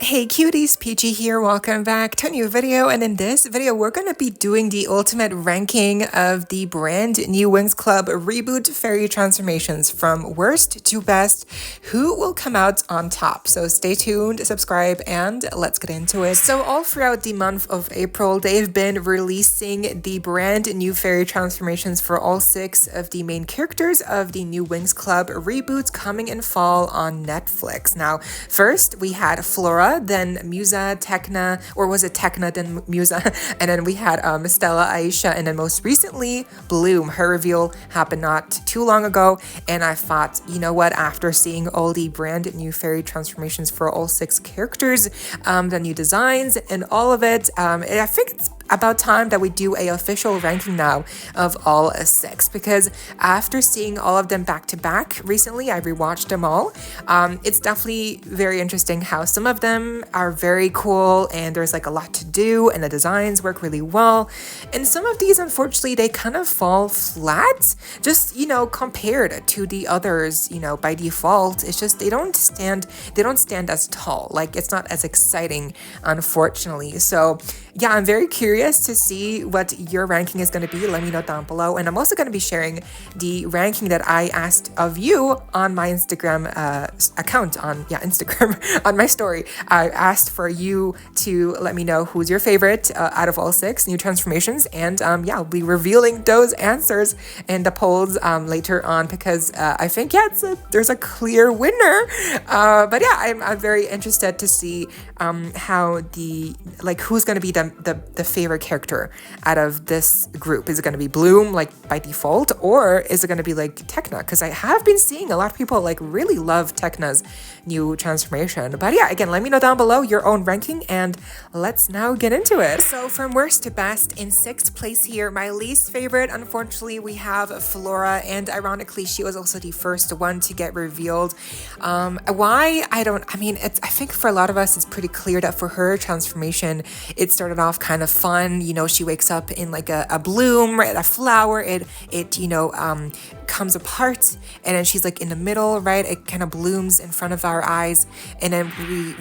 Hey cuties, PeachY here, welcome back to a new video, and in this video we're going to be doing the ultimate ranking of the brand new Winx Club Reboot Fairy Transformations from worst to best, who will come out on top. So stay tuned, subscribe, and let's get into it. So all throughout the month of April, they've been releasing the brand new Fairy Transformations for all 6 of the main characters of the new Winx Club Reboot coming in fall on Netflix. Now, first we had Flora, then Musa, Tecna, or was it Tecna, then Musa, and then we had Stella, Aisha, and then most recently, Bloom. Her reveal happened not too long ago, and I thought, you know what, after seeing all the brand new fairy transformations for all 6 characters, the new designs, and all of it, I think it's about time that we do a official ranking now of all 6, because after seeing all of them back to back recently, I rewatched them all. It's definitely very interesting how some of them are very cool and there's like a lot to do and the designs work really well, and some of these unfortunately they kind of fall flat, just compared to the others. By default it's just they don't stand as tall, like it's not as exciting, unfortunately. So yeah, I'm very curious to see what your ranking is going to be. Let me know down below. And I'm also going to be sharing the ranking that I asked of you on my Instagram account, on Instagram, on my story. I asked for you to let me know who's your favorite out of all 6 new transformations. And I'll be revealing those answers in the polls later on, because I think, there's a clear winner. But yeah, I'm very interested to see how who's going to be the favorite character out of this group. Is it going to be Bloom, like by default, or is it going to be like Tecna? Because I have been seeing a lot of people like really love Tecna's new transformation. But yeah, again, let me know down below your own ranking, and let's now get into it. So from worst to best, in 6th place here, my least favorite, unfortunately, we have Flora, and ironically she was also the first one to get revealed. Why? I think for a lot of us it's pretty clear that for her transformation it started off kind of fun. She wakes up in like a bloom, right, a flower, it comes apart, and then she's like in the middle, right, it kind of blooms in front of our eyes, and then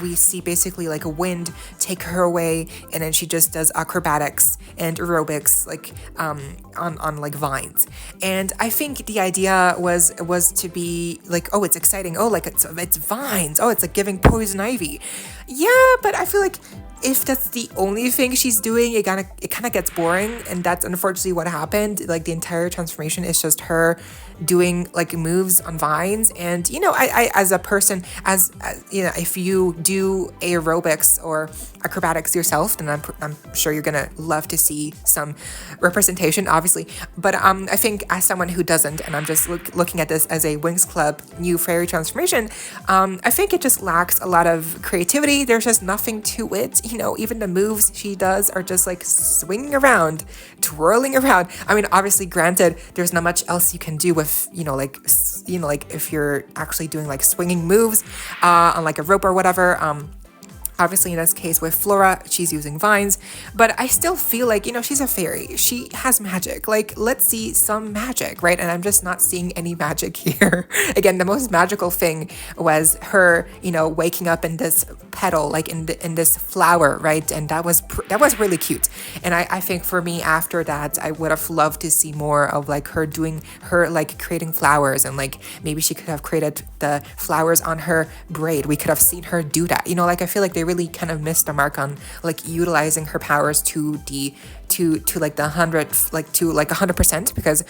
we see basically like a wind take her away, and then she just does acrobatics and aerobics like on like vines. And I think the idea was to be like, oh, it's exciting, oh, like it's vines, oh, it's like giving poison ivy. Yeah, but I feel like if that's the only thing she's doing, it kind of gets boring, and that's unfortunately what happened. Like the entire transformation is just her doing like moves on vines. And I as a person, as if you do aerobics or acrobatics yourself, then I'm sure you're gonna love to see some representation, obviously. But I think as someone who doesn't, and I'm just looking at this as a Winx Club new fairy transformation, I think it just lacks a lot of creativity. There's just nothing to it. Even the moves she does are just like swinging around, twirling around. I mean, obviously, granted, there's not much else you can do with, like if you're actually doing like swinging moves on like a rope or whatever. Obviously, in this case with Flora, she's using vines, but I still feel like, she's a fairy. She has magic. Like, let's see some magic, right? And I'm just not seeing any magic here. Again, the most magical thing was her, waking up in this petal, like in this flower, right? And that was really cute. And I think for me, after that, I would have loved to see more of like her like creating flowers, and like maybe she could have created the flowers on her braid. We could have seen her do that. Like I feel like they really kind of missed the mark on like utilizing her powers to like the 100%, because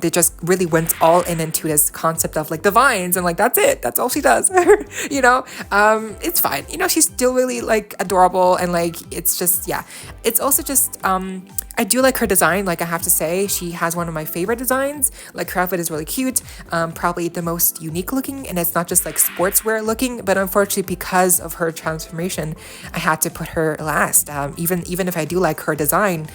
they just really went all into this concept of like the vines, and like that's all she does. It's fine. She's still really like adorable, and like it's just, yeah, it's also just I do like her design. Like I have to say, she has one of my favorite designs. Like her outfit is really cute, probably the most unique looking, and it's not just like sportswear looking, but unfortunately because of her transformation I had to put her last. Even if I do like her design,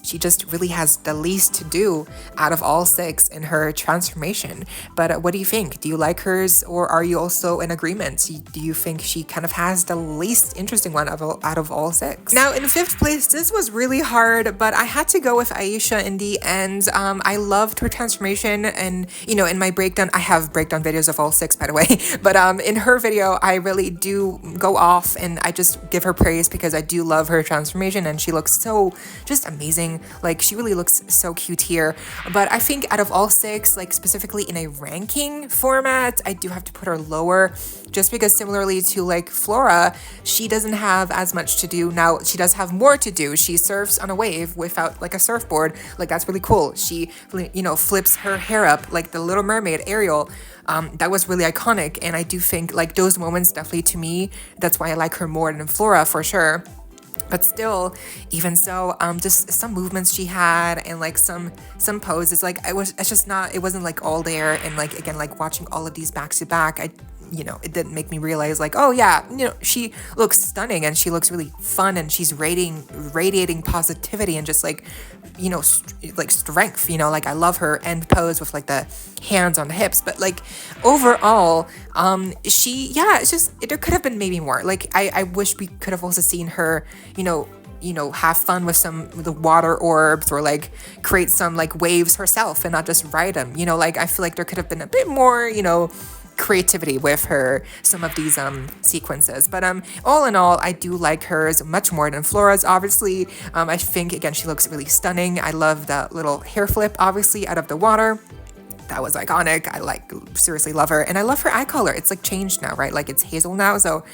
she just really has the least to do out of all 6 in her transformation. But what do you think? Do you like hers, or are you also in agreement? Do you think she kind of has the least interesting one out of all 6? Now in 5th place, this was really hard, but I had to go with Aisha in the end. I loved her transformation, and in my breakdown, I have breakdown videos of all 6, by the way, but in her video, I really do go off and I just give her praise because I do love her transformation, and she looks so just amazing. Like, she really looks so cute here. But I think out of all 6, like specifically in a ranking format, I do have to put her lower, just because similarly to like Flora, she doesn't have as much to do. Now she does have more to do. She surfs on a wave without like a surfboard. Like, that's really cool. She flips her hair up like the Little Mermaid Ariel. That was really iconic, and I do think like those moments, definitely to me, that's why I like her more than Flora for sure. But still, even so, just some movements she had, and like some poses, like it wasn't like all there. And like, again, like watching all of these back to back, it didn't make me realize like, oh yeah, she looks stunning, and she looks really fun, and she's radiating positivity and just like, like strength, like I love her end pose with like the hands on the hips. But like overall, it's just, there could have been maybe more. Like, I wish we could have also seen her, have fun with the water orbs, or like create some like waves herself and not just ride them. Like, I feel like there could have been a bit more, creativity with some of these sequences. But all in all, I do like hers much more than Flora's, obviously. I think, again, she looks really stunning. I love the little hair flip, obviously, out of the water. That was iconic. I seriously love her. And I love her eye color. It's like changed now, right? Like, it's hazel now, so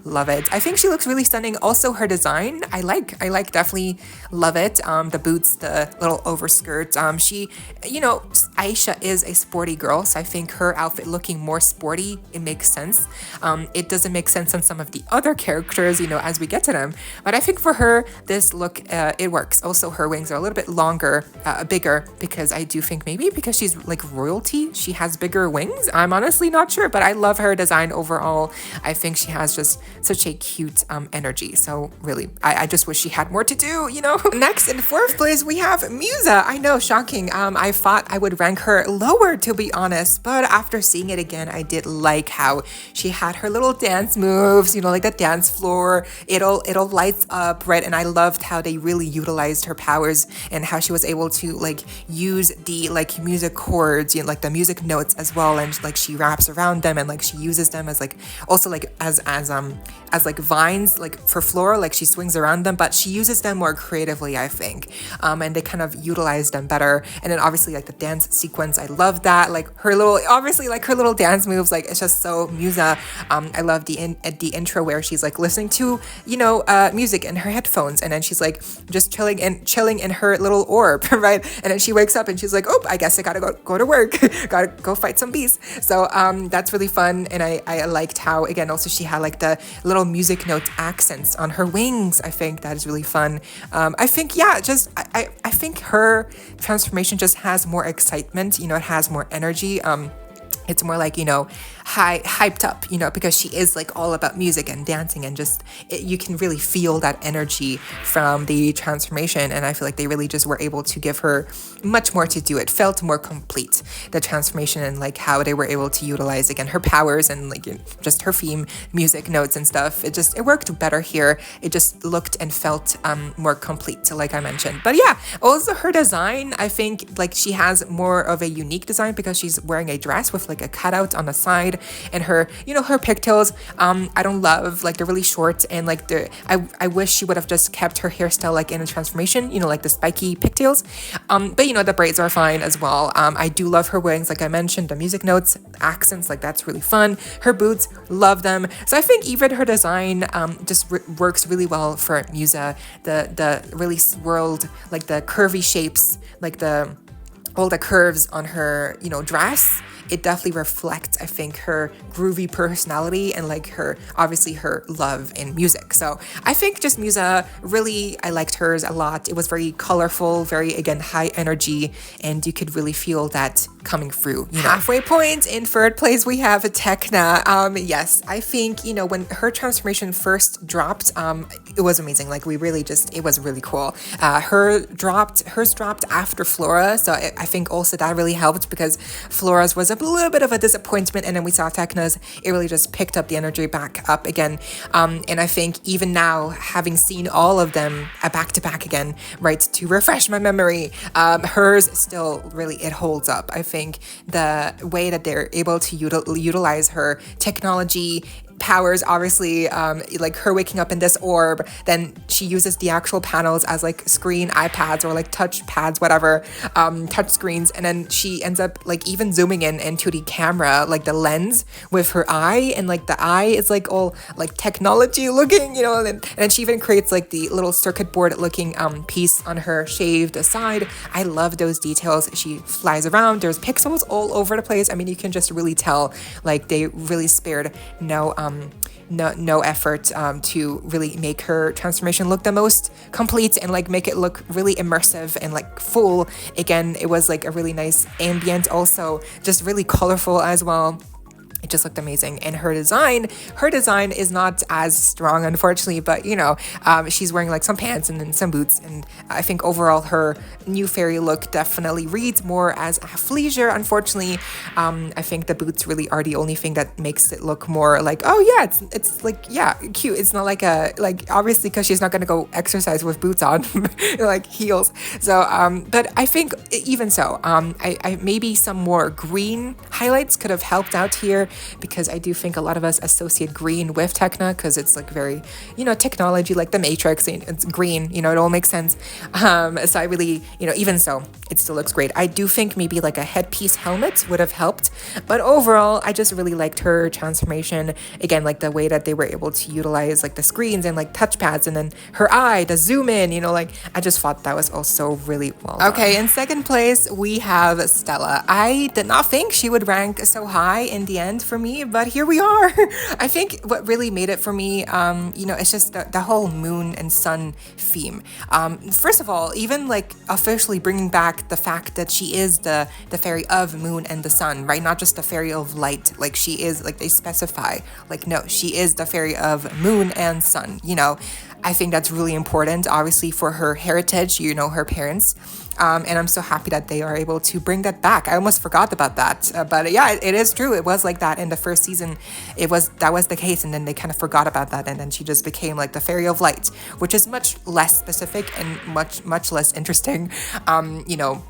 love it. I think she looks really stunning. Also, her design, I like definitely love it. The boots, the little overskirt. She, Aisha is a sporty girl, so I think her outfit looking more sporty, it makes sense. It doesn't make sense on some of the other characters, as we get to them. But I think for her, this look, it works. Also, her wings are a little bit longer, bigger, because I do think maybe because she's like royalty, she has bigger wings. I'm honestly not sure, but I love her design overall. I think she has just such a cute energy. So really, I just wish she had more to do, Next, in 4th place, we have Musa. I know, shocking. I thought I would rank her lower, to be honest, but after seeing it again, I did like how she had her little dance moves, like the dance floor. It'll lights up, right? And I loved how they really utilized her powers, and how she was able to like use the like music chords, like the music notes as well, and like she wraps around them, and like she uses them as like also like as like vines, like for Flora, like she swings around them, but she uses them more creatively, I think, and they kind of utilize them better. And then obviously like the dance sequence, I love that, like her little dance moves, like it's just so Musa. I love the intro where she's like listening to music in her headphones, and then she's like just chilling in her little orb, right? And then she wakes up and she's like, oh, I guess I gotta go to work, gotta go fight some bees. So that's really fun. And I liked how, again, also she had like the little music note accents on her wings. I think that is really fun. I think, yeah, just I think her transformation just has more excitement, it has more energy. It's more like, hyped up, because she is like all about music and dancing, and just you can really feel that energy from the transformation. And I feel like they really just were able to give her much more to do. It felt more complete, the transformation, and like how they were able to utilize, again, her powers and like just her theme music notes and stuff. It worked better here. It just looked and felt more complete, like I mentioned. But yeah, also her design, I think like she has more of a unique design, because she's wearing a dress with like a cutout on the side, and her her pigtails, I don't love, like they're really short, and like I wish she would have just kept her hairstyle like in a transformation, like the spiky pigtails, but the braids are fine as well. I do love her wings, like I mentioned, the music notes, accents, like that's really fun. Her boots, love them. So I think even her design just works really well for Musa. The really swirled, like the curvy shapes, like all the curves on her dress, it definitely reflects, I think, her groovy personality and like her, obviously her love in music. So I think just Musa, really, I liked hers a lot. It was very colorful, very, again, high energy, and you could really feel that coming through. Halfway point, in third place, we have Tekna. Yes, I think, when her transformation first dropped, it was amazing. Like, we really just, it was really cool. Hers dropped after Flora, so I think also that really helped because Flora's was a little bit of a disappointment, and then we saw Tekna's, it really just picked up the energy back up again. And I think even now, having seen all of them back to back again, right, to refresh my memory, hers still really, it holds up. I think the way that they're able to utilize her technology powers, obviously, like her waking up in this orb, then she uses the actual panels as like screen iPads or like touch pads, whatever, touch screens, and then she ends up like even zooming in into the camera, like the lens with her eye, and like the eye is like all like technology looking, and then she even creates like the little circuit board looking piece on her shaved side. I love those details. She flies around, there's pixels all over the place. I mean, you can just really tell like they really spared no effort to really make her transformation look the most complete and like make it look really immersive and like full. Again, it was like a really nice ambient, also just really colorful as well. It just looked amazing. And her design is not as strong, unfortunately, but she's wearing like some pants and then some boots, and I think overall her new fairy look definitely reads more as athleisure. Unfortunately, I think the boots really are the only thing that makes it look more like, oh yeah, it's like, yeah, cute. It's not like obviously, because she's not gonna go exercise with boots on like heels. So but I think even so, I maybe some more green highlights could have helped out here, because I do think a lot of us associate green with Tekna because it's like very, technology, like the Matrix, and it's green, it all makes sense. So I really, even so, it still looks great. I do think maybe like a headpiece helmet would have helped, but overall, I just really liked her transformation. Again, like the way that they were able to utilize like the screens and like touchpads, and then her eye, the zoom in, like I just thought that was also really well done. Okay, in second place, we have Stella. I did not think she would rank so high in the end for me, but here we are. I think what really made it for me, it's just the whole moon and sun theme. First of all, even like officially bringing back the fact that she is the fairy of moon and the sun, right? Not just the fairy of light. Like she is, like they specify, like no, she is the fairy of moon and sun. I think that's really important, obviously, for her heritage, her parents. And I'm so happy that they are able to bring that back. I almost forgot about that. But yeah, it is true. It was like that in the first season. That was the case. And then they kind of forgot about that. And then she just became like the fairy of light, which is much less specific and much less interesting,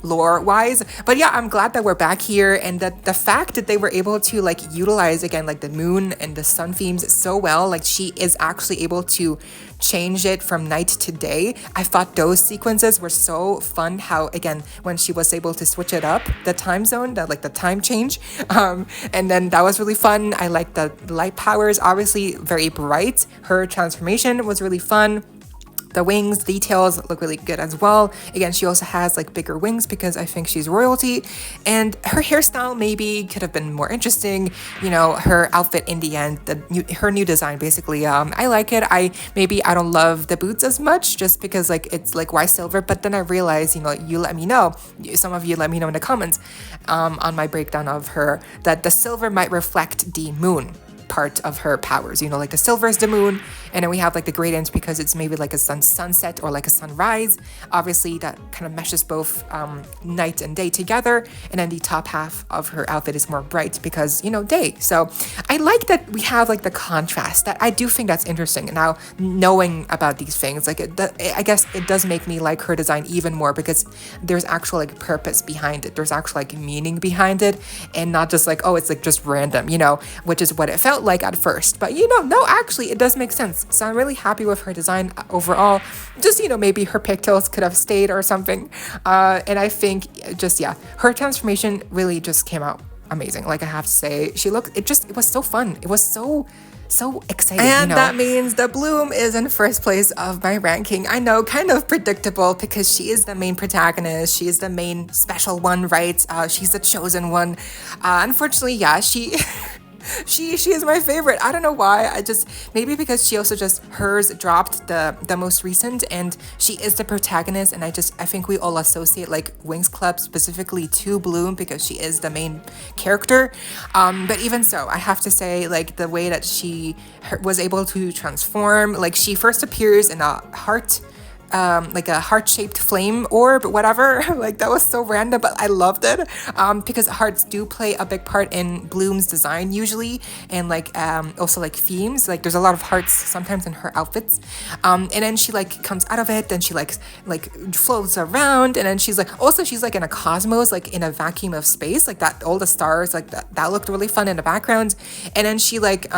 lore wise. But yeah, I'm glad that we're back here. And that the fact that they were able to like utilize again, like the moon and the sun themes so well, like she is actually able to change it from night to day. I thought those sequences were so fun, how again when she was able to switch it up, the time zone, that like the time change, and then that was really fun. I liked the light powers, obviously very bright. Her transformation was really fun. The wings details look really good as well. Again, she also has like bigger wings because I think she's royalty, and her hairstyle maybe could have been more interesting. Her outfit in the end, her new design basically. I like it. I don't love the boots as much just because like it's like why silver, but then I realized, you let me know, some of you let me know in the comments on my breakdown of her, that the silver might reflect the moon part of her powers, like the silver is the moon, and then we have like the gradient because it's maybe like a sunset or like a sunrise. Obviously that kind of meshes both night and day together, and then the top half of her outfit is more bright because day. So I like that we have like the contrast. That I do think that's interesting. Now knowing about these things, like I guess it does make me like her design even more because there's actual like purpose behind it. There's actual like meaning behind it, and not just like, oh, it's like just random, which is what it felt like at first. But no, actually it does make sense. So I'm really happy with her design overall. Just maybe her pigtails could have stayed or something, and I think just her transformation really just came out amazing. Like I have to say, it was so fun. It was so so excited. And that means the Bloom is in first place of my ranking. I know, kind of predictable, because she is the main protagonist. She is the main special one, right? She's the chosen one. Unfortunately, yeah, she she is my favorite. I don't know why. I just, maybe because she also just, hers dropped the most recent, and she is the protagonist, and I think we all associate like Winx Club specifically to Bloom because she is the main character. But even so, I have to say, like, the way that she was able to transform, like, she first appears in a heart, like a heart-shaped flame orb, whatever. Like, that was so random, but I loved it, because hearts do play a big part in Bloom's design usually, and like also like themes. Like, there's a lot of hearts sometimes in her outfits, and then she like comes out of it, then she like floats around, and then she's like in a cosmos, like in a vacuum of space, like that, all the stars, like that looked really fun in the background. And then she like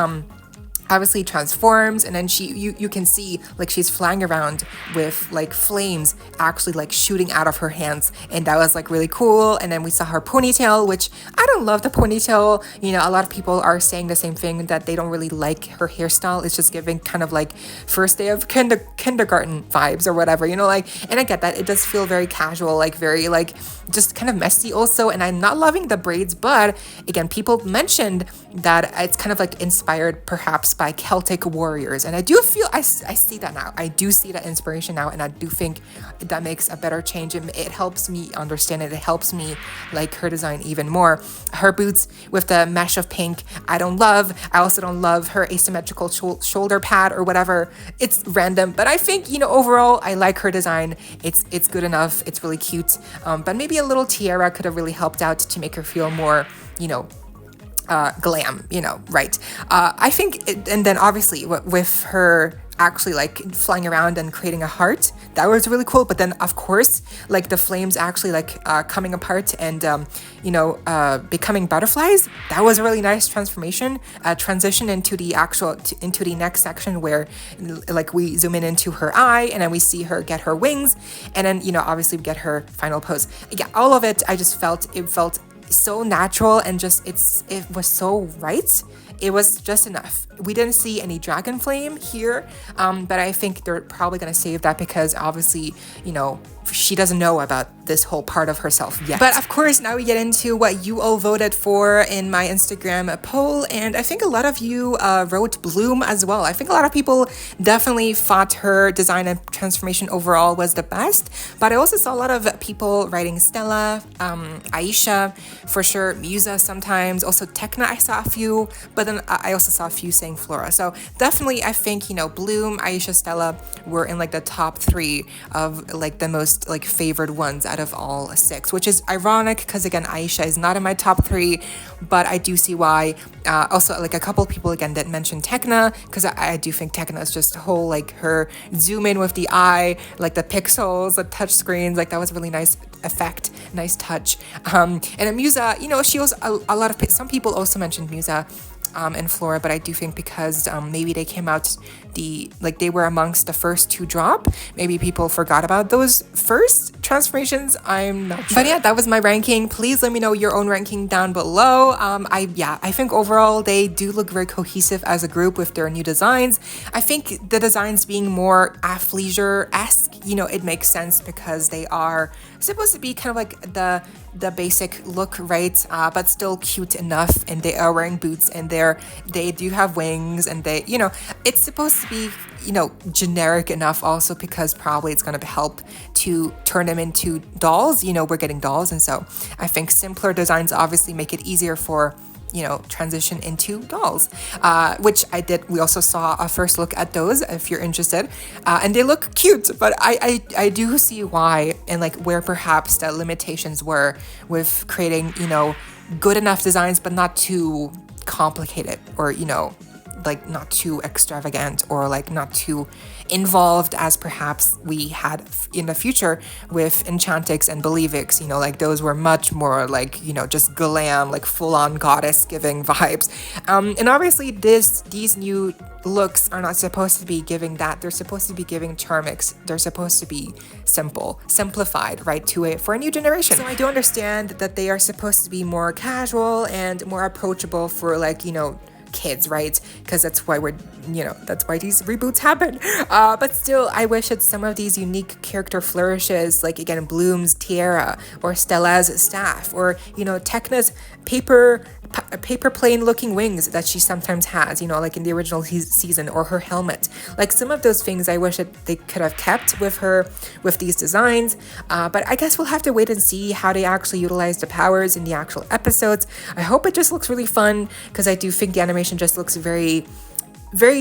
obviously transforms, and then you can see like she's flying around with like flames actually like shooting out of her hands, and that was like really cool. And then we saw her ponytail, which I don't love the ponytail. You know, a lot of people are saying the same thing, that they don't really like her hairstyle. It's just giving kind of like first day of kindergarten vibes or whatever, you know, like, and I get that it does feel very casual, like very like just kind of messy also. And I'm not loving the braids, but again, people mentioned that it's kind of like inspired perhaps by Celtic warriors, and I do feel I see that now. I do see that inspiration now, and I do think that makes a better change. It helps me understand it. It helps me like her design even more. Her boots with the mesh of pink, I don't love. I also don't love her asymmetrical shoulder pad or whatever. It's random, but I think, you know, overall I like her design. It's good enough. It's really cute, but maybe a little tiara could have really helped out to make her feel more, you know, glam, you know, right? I think, and then obviously with her actually like flying around and creating a heart, that was really cool. But then of course, like the flames actually like coming apart and you know, becoming butterflies, that was a really nice transformation, transition into the actual into the next section where like we zoom in into her eye, and then we see her get her wings, and then, you know, obviously we get her final pose. Yeah, all of it, I just felt so natural, and just it was so right. It was just enough. We didn't see any dragon flame here, but I think they're probably gonna save that because obviously, you know, she doesn't know about this whole part of herself yet. But of course, now we get into what you all voted for in my Instagram poll, and I think a lot of you wrote Bloom as well. I think a lot of people definitely thought her design and transformation overall was the best, but I also saw a lot of people writing Stella, Aisha, for sure, Musa sometimes, also Tekna, I saw a few, but then I also saw a few saying Flora. So definitely, I think, you know, Bloom, Aisha, Stella were in like the top 3 of like the most like favored ones out of all 6, which is ironic because again, Aisha is not in my top 3, but I do see why. Also, like a couple of people again that mentioned Tekna, because I do think Tekna is just a whole like her zoom in with the eye, like the pixels, the touch screens, like that was a really nice effect, nice touch. And then Musa, you know, she was a lot of, some people also mentioned Musa and Flora, but I do think because maybe they came out they were amongst the first to drop, maybe people forgot about those first transformations. I'm not sure. But yeah, that was my ranking. Please let me know your own ranking down below. I think overall they do look very cohesive as a group with their new designs. I think the designs being more athleisure-esque, you know, it makes sense because they are supposed to be kind of like the basic look, right? But still cute enough, and they are wearing boots, and they do have wings, and they, you know, it's supposed to be, you know, generic enough also because probably it's going to help to turn them into dolls. You know, we're getting dolls, and so I think simpler designs obviously make it easier for, you know, transition into dolls, which I did. We also saw a first look at those if you're interested, and they look cute, but I do see why and like where perhaps the limitations were with creating, you know, good enough designs but not too complicated, or, you know, like not too extravagant, or like not too involved as perhaps we had in the future with Enchantix and Believix. You know, like those were much more like, you know, just glam, like full-on goddess giving vibes. And obviously these new looks are not supposed to be giving that. They're supposed to be giving Charmix. They're supposed to be simplified, right, for a new generation. So I do understand that they are supposed to be more casual and more approachable for, like, you know, kids, right? Because that's why that's why these reboots happen. But still, I wish that some of these unique character flourishes, like again, Bloom's tiara or Stella's staff, or Tekna's paper plane looking wings that she sometimes has, like in the original season, or her helmet. Like some of those things I wish that they could have kept with her, with these designs. But I guess we'll have to wait and see how they actually utilize the powers in the actual episodes. I hope it just looks really fun, because I do think the animation just looks very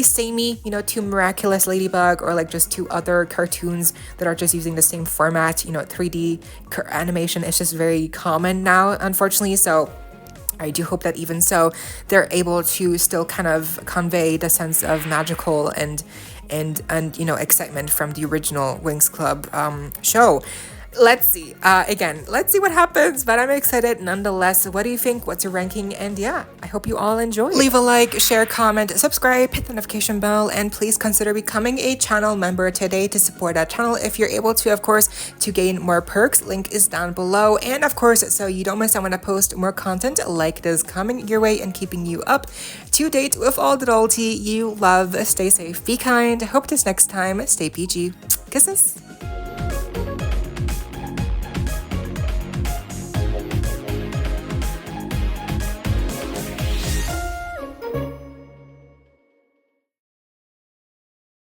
samey, to Miraculous Ladybug, or like just to other cartoons that are just using the same format. 3D animation is just very common now, unfortunately. So I do hope that even so, they're able to still kind of convey the sense of magical and excitement from the original Winx Club show. Let's see. Again, let's see what happens, but I'm excited nonetheless. What do you think? What's your ranking? And yeah, I hope you all enjoy. Leave a like, share, comment, subscribe, hit the notification bell, and please consider becoming a channel member today to support that channel if you're able to, of course, to gain more perks. Link is down below. And of course, so you don't miss out when I post more content like this coming your way and keeping you up to date with all the novelty you love. Stay safe, be kind. Hope this next time. Stay peachy. Kisses.